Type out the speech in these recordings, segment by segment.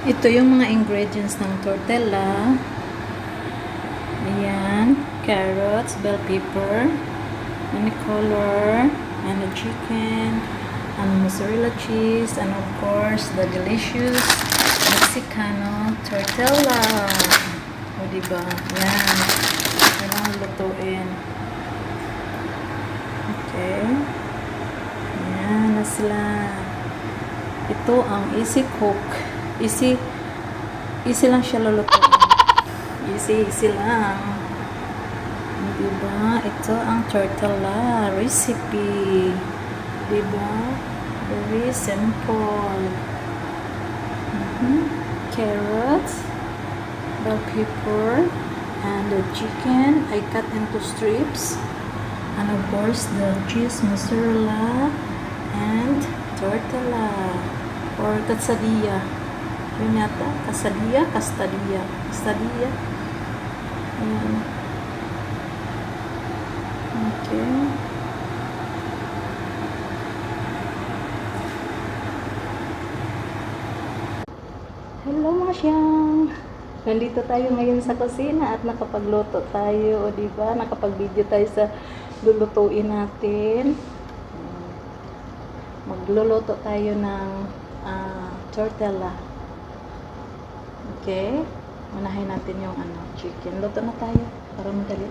Ito yung mga ingredients ng tortilla. Ayan, carrots, bell pepper, and color, and the chicken, and mozzarella cheese, and of course, the delicious Mexicano tortilla. O, diba? Ayan. Kailangan lutuin. Okay. Ayan na sila. Ito ang easy cook. Easy lang siya lulutuin. Easy lang. Diba? Ito ang tortilla recipe. Diba? Very simple. Carrots, bell pepper, and the chicken I cut into strips. And of course, the cheese, mozzarella, and tortilla. Or quesadilla. Yun yata. Quesadilla. Ayan. Okay. Hello mga siyang. Nandito tayo ngayon sa kusina at nakapagluto tayo. O diba? Nakapag-video tayo sa lulutuin natin. Magluluto tayo ng tortilla. Okay? Unahin natin yung chicken. Luto na tayo para madali.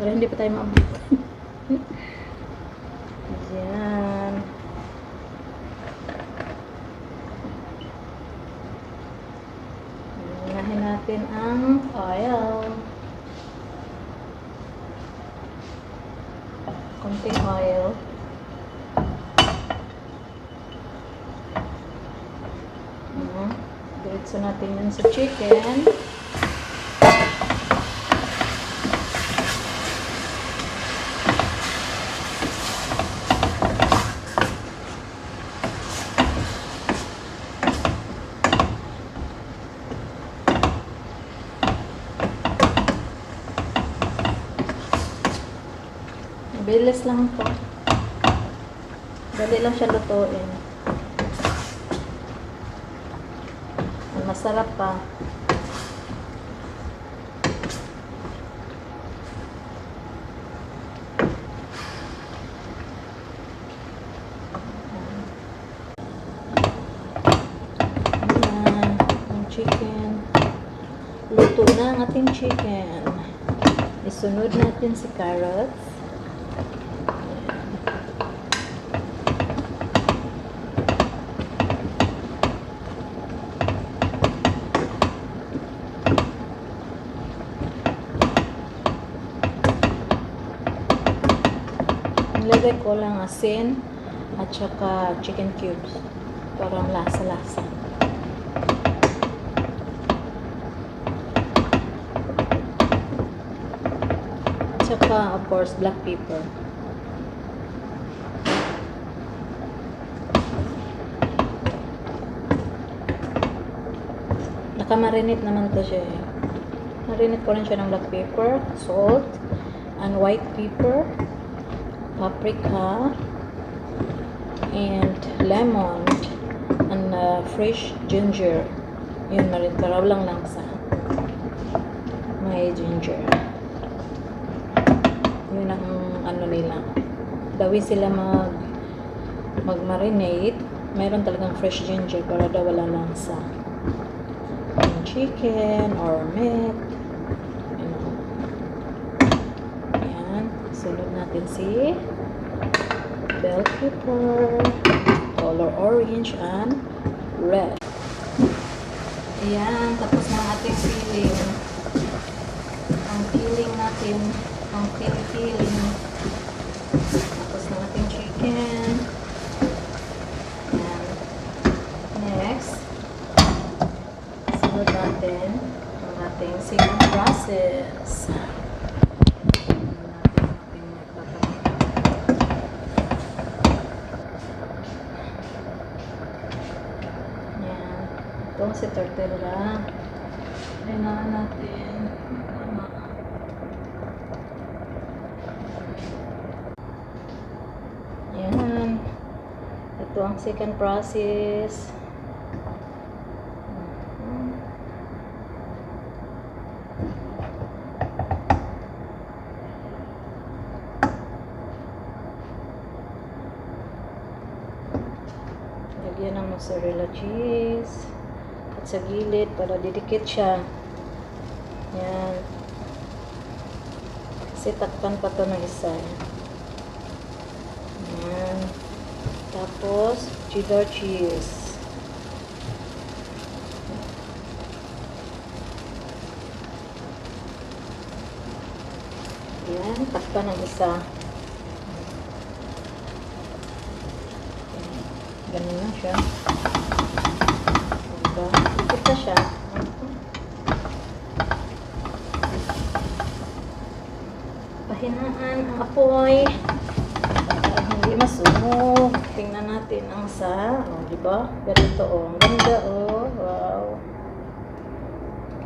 Para hindi pa tayo maabot. Ayan. Unahin natin ang oil. Konting oil. Diretso natin yun sa chicken. Bilis lang to. Dali lang siya lutuin. Masarap pa. Ayan, ang chicken. Luto na ang ating chicken. Isunod natin si carrots. Nilagay ko lang asin at saka chicken cubes para lasa-lasa. At saka, of course, black pepper. Nakamarinate naman to siya eh. Marinate ko rin siya ng black pepper, salt, and white pepper, paprika, and lemon, and fresh ginger. Yun na rin, para lang sa may ginger. Yun ang nila. Dawi sila mag-marinate. Mayroon talagang fresh ginger para daw wala langsa. Chicken or meat. Sunod natin si bell pepper, color orange and red. Ayan, tapos na ating filling. Ang filling natin, ang filling. Tapos na ating chicken. Ayan. Next, sunod natin ang ating second process. Ito si tortilla. Kailangan natin. Yan. Ito ang second process. mozzarella cheese. At sa gilid, para didikit siya. Yan. Kasi takpan pa to ng isa. Yan. Tapos, cheddar cheese. Yan, takpan ng isa. Ganun na siya. Diba? Dikit na siya. Pahinaan ang apoy para hindi masunog. Tingnan natin ang sa, diba? Ganito, Ang ganda, Wow.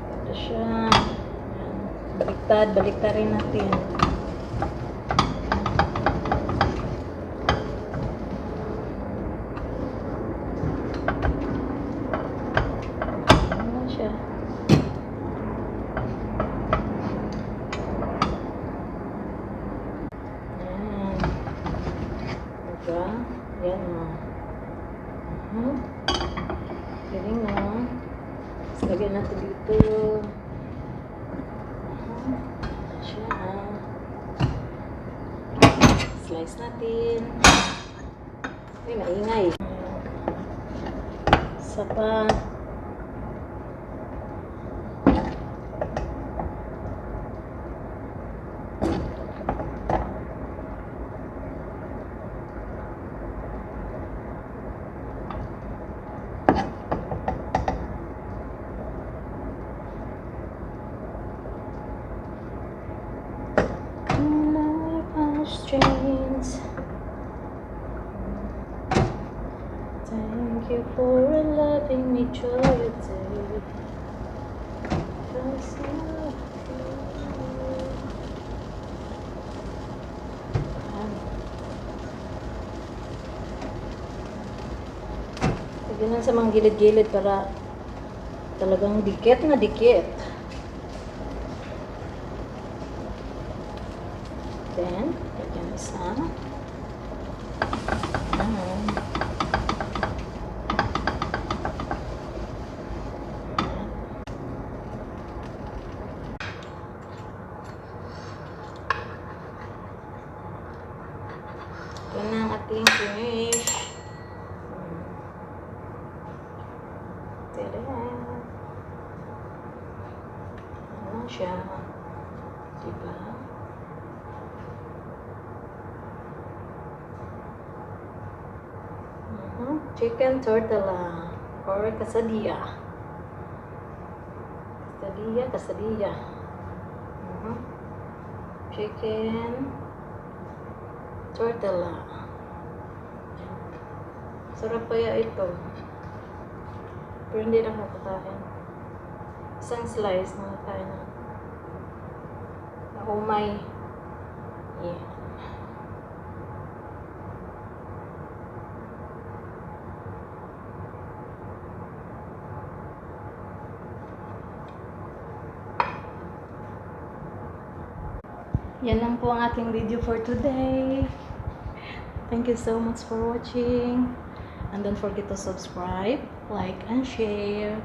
Ganda siya. Baliktad rin natin. Ano siya? Diba? Yan Galing lagyan natin dito. Siya slice natin. Ay, maingay. Isa pa. Chains. Thank you for loving me today. Ganun sa mga gilid-gilid para talagang dikit na dikit. Then, lagyan isa. Ito na ang ating finish. Tada! Ano siya? Diba? Chicken tortilla or quesadilla. Quesadilla. Chicken tortilla. Sarap kaya ito. Pero hindi na makakain. Isang slice na kakain na. Umay. Yeah. Yan lang po ang aking video for today. Thank you so much for watching. And don't forget to subscribe, like, and share.